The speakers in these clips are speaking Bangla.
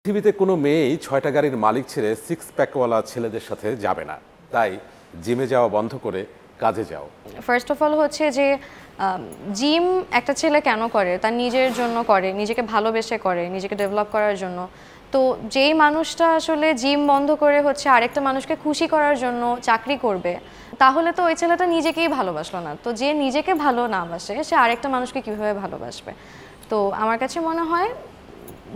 পৃথিবীতে কোনো মেয়েই ৬টা গাড়ির মালিক ছেড়ে সিক্স প্যাকওয়ালা ছেলেদের সাথে যাবে না, তাই জিমে যাওয়া বন্ধ করে কাজে যাও। ফার্স্ট অফ অল হচ্ছে যে জিম একটা ছেলে কেন করে, তার নিজের জন্য করে, নিজেকে ভালোবেসে করে, নিজেকে ডেভেলপ করার জন্য। তো যেই মানুষটা আসলে জিম বন্ধ করে হচ্ছে আরেকটা মানুষকে খুশি করার জন্য চাকরি করবে, তাহলে তো ওই ছেলেটা নিজেকেই ভালোবাসলো না। তো যে নিজেকে ভালো না বাসে সে আরেকটা মানুষকে কীভাবে ভালোবাসবে? তো আমার কাছে মনে হয়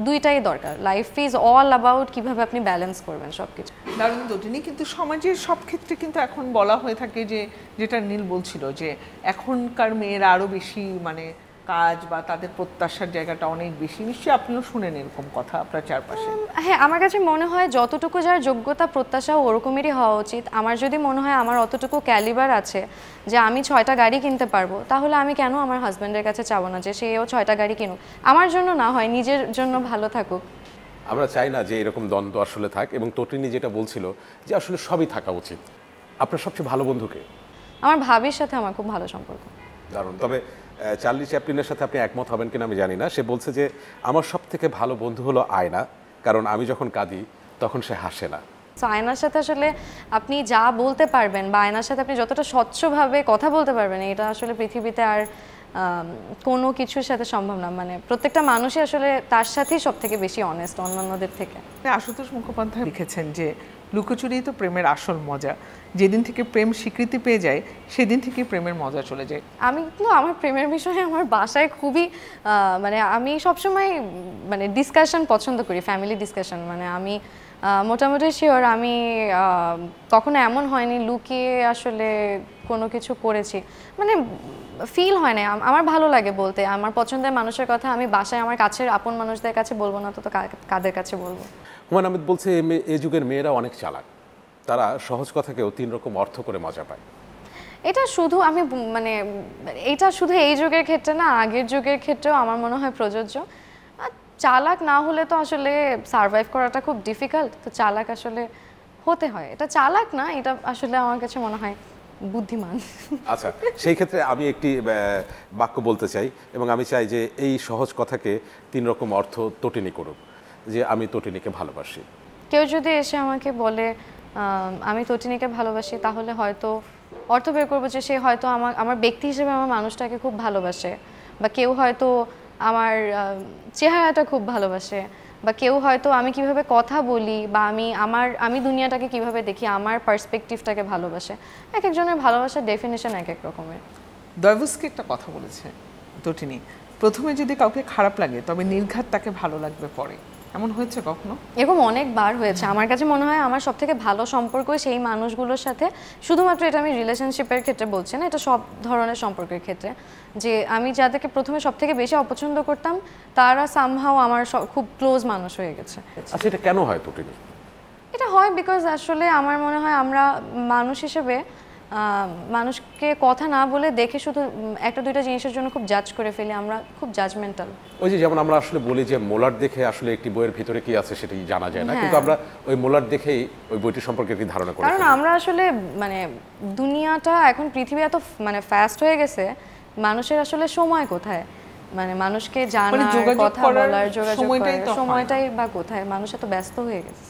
দুইটাই দরকার। লাইফ ইজ অল অ্যাবাউট কীভাবে আপনি ব্যালেন্স করবেন সব কিছু। দারুণ দুটিনি, কিন্তু সমাজের সব ক্ষেত্রে কিন্তু এখন বলা হয়ে থাকে যে, যেটা নীল বলছিল যে এখনকার মেয়েরা আরও বেশি কাজ বা তাদের প্রত্যাশার জায়গাটা অনেক বেশি। নিশ্চয়ই আপনিও শুনেন এরকম কথা আপনার চারপাশে। হ্যাঁ, আমার কাছে মনে হয় যতটুকু যার যোগ্যতা প্রত্যাশা ওরকমই হওয়া উচিত। আমার যদি মনে হয় আমার অতটুকু ক্যালিবার আছে যে আমি 6টা গাড়ি কিনতে পারবো, তাহলে আমি কেন আমার হাজব্যান্ডের কাছে চাবো না যে সেও 6টা গাড়ি কিনুক? আমার জন্য না হয় নিজের জন্য ভালো থাকুক। আমরা চাই না যে এরকম দ্বন্দ্ব আসলে থাক, এবং তটিনী যেটা বলছিল যে আসলে সবই থাকা উচিত। আপনার সবচেয়ে ভালো বন্ধুকে? আমার ভাবির সাথে আমার খুব ভালো সম্পর্ক। দারুণ। তবে চার্লি চ্যাপলিনের সাথে আপনি একমত হবেন কিনা আমি জানি না। সে বলছে যে আমার সব থেকে ভালো বন্ধু হলো আয়না, কারণ আমি যখন কাঁদি তখন সে হাসে না। তো আয়নার সাথে আসলে আপনি যা বলতে পারবেন বা আয়নার সাথে আপনি যতটা স্বচ্ছভাবে কথা বলতে পারবেন, এটা আসলে পৃথিবীতে আর কোনো কিছুর সাথে সম্ভব না। প্রত্যেকটা মানুষই আসলে তার সাথেই সব থেকে বেশি অনেস্ট অন্যান্যদের থেকে। আশুতোষ মুখোপাধ্যায় লিখেছেন যে লুকোচুরি তো প্রেমের আসল মজা। যেদিন থেকে প্রেম স্বীকৃতি পেয়ে যায় সেদিন থেকে প্রেমের মজা চলে যায়। আমি কিন্তু আমার প্রেমের বিষয়ে আমার বাসায় খুবই আমি সবসময় ডিসকাশন পছন্দ করি, ফ্যামিলি ডিসকাশন। আমি মোটামুটি শিওর আমি কখনো এমন হয়নি লুকিয়ে আসলে কোনো কিছু করেছি। ফিল হয় না। আমার ভালো লাগে বলতে আমার পছন্দের মানুষের কথা। আমি বাসায় আমার কাছের আপন মানুষদের কাছে বলবো না, তো কাদের কাছে বলবো? হুমায়ুন আহমেদ বলছে এই যুগের মেয়েরা অনেক চালাক, তারা সহজ কথাকেও 3 রকম অর্থ করে মজা পায়। এটা শুধু এটা শুধু এই যুগের ক্ষেত্রে না, আগের যুগের ক্ষেত্রেও আমার মনে হয় প্রযোজ্য। চালাক না হলে তো আসলে সারভাইভ করাটা খুব ডিফিকাল্ট। তো চালাক আসলে হতে হয়। এটা চালাক না, এটা আসলে আমার কাছে মনে হয় বুদ্ধিমান। আচ্ছা, সেই ক্ষেত্রে আমি একটি বাক্য বলতে চাই, এবং আমি চাই যে এই সহজ কথাকে 3 রকম অর্থ তটিনী করুক, যে আমি তটিনীকে ভালোবাসি। কেউ যদি এসে আমাকে বলে আমি তটিনীকে ভালোবাসি, তাহলে হয়তো অর্থ বের করবো যে সে হয়তো আমার ব্যক্তি হিসেবে আমার মানুষটাকে খুব ভালোবাসে, বা কেউ হয়তো আমার চেহারাটা খুব ভালোবাসে, বা কেউ হয়তো আমি কিভাবে কথা বলি বা আমি দুনিয়াটাকে কিভাবে দেখি, আমার পার্সপেক্টিভটাকে ভালোবাসে। এক একজনের ভালোবাসার ডেফিনেশন এক এক রকমের। দয়ভস্কি একটা কথা বলেছে তটিনী, প্রথমে যদি কাউকে খারাপ লাগে তবে নির্ঘাত তাকে ভালো লাগবে পরে। এমন হয়েছে কখনো? এরকম অনেকবার হয়েছে। আমার কাছে মনে হয় আমার সব থেকে ভালো সম্পর্ক সেই মানুষগুলোর সাথে, শুধুমাত্র এটা আমি রিলেশনশিপের ক্ষেত্রে বলছি না, এটা সব ধরনের সম্পর্কের ক্ষেত্রে, যে আমি যাদেরকে প্রথমে সব থেকে বেশি অপছন্দ করতাম তারা সামহাও আমার খুব ক্লোজ মানুষ হয়ে গেছে। আচ্ছা, এটা কেন হয় তটিনী? এটা হয় বিকজ আসলে আমার মনে হয় আমরা মানুষ হিসেবে মানুষকে কথা না বলে দেখে শুধু একটা দুইটা জিনিসের জন্য খুব জাজ করে ফেলি। আমরা খুব জাজমেন্টাল। ওই যে যেমন আমরা আসলে বলি যে মোলার দেখে আসলে একটি বইয়ের ভিতরে কি আছে সেটি জানা যায় না, কিন্তু আমরা ওই মোলার দেখেই ওই বইটি সম্পর্কে একটি ধারণা করি। কারণ আমরা আসলে দুনিয়াটা এখন পৃথিবী এত ফাস্ট হয়ে গেছে, মানুষের আসলে সময় কোথায়? মানুষকে জানার, কথা বলার, যোগাযোগ করার সময়টাই বা কোথায়? মানুষ এত ব্যস্ত হয়ে গেছে।